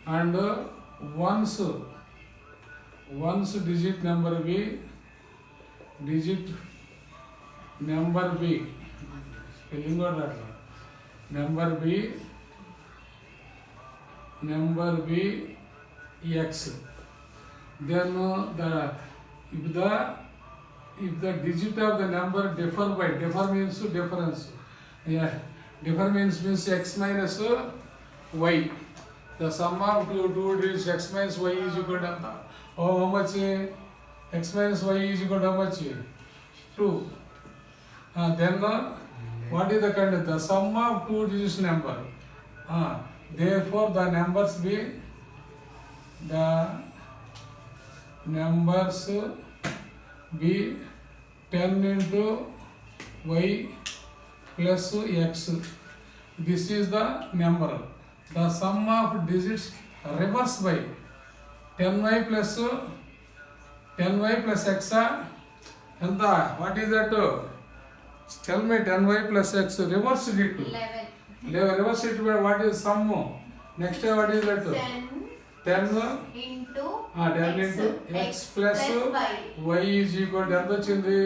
and once digit number b spelling కూడా రాట్లా number b x, then if the digit of the number differ means difference, means x minus y, the sum of two digits x minus y is equal to how much? X minus y is equal to how much? 2. Then what is the condition? The sum of two digits number. Therefore the numbers be 10 into y plus x. This is the number. The sum of digits reverse by 10y plus x. And what is that? Tell me, 10y plus x reverse it. 11. Reverse it by what is sum? Next what is that? 10 into 10 into x plus y is equal to ఎంత వచ్చింది?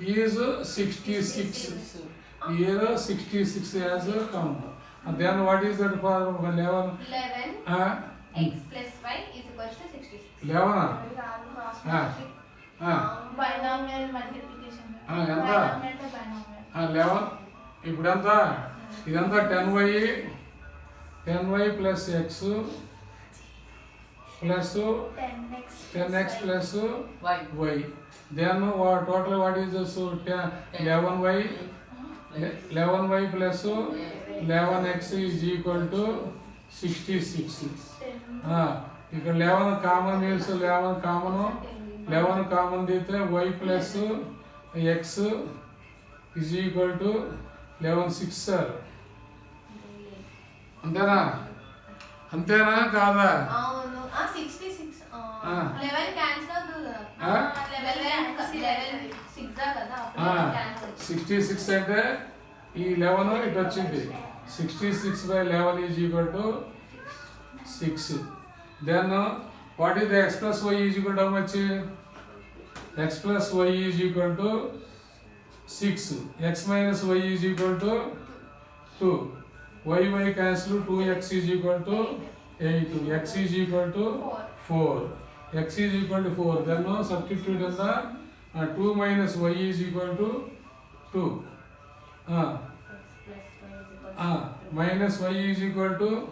Is 66. Here 66 as a count. And then what is that for 11? 11 x plus y is equal to 66. 11. binomial multiplication. ఎంత? Binomial. 11. ఇప్పుడు ఎంత? ఇదంతా 10y plus x plus 10x plus y. Then total what is this? 11y plus 11x is equal to 66. ఇక్కడ 11 common means 11 common తీస్తే y plus x is equal to 11 6 sir. అంతేనా కాదా? అవును. 66 11 cancel అవుతుంది కదా. 11 6 కదా. 66 అంటే ఈ 11 ఇటు వచ్చింది. 66 by 11 is equal to 6. Then what is the x plus y is equal to how much? X plus y is equal to 6. X minus y is equal to 2. Y cancel, 2x is equal to 8. X is equal to 4. X is equal to 4. Then substitute in the 2 minus y is equal to 2. Minus y is equal to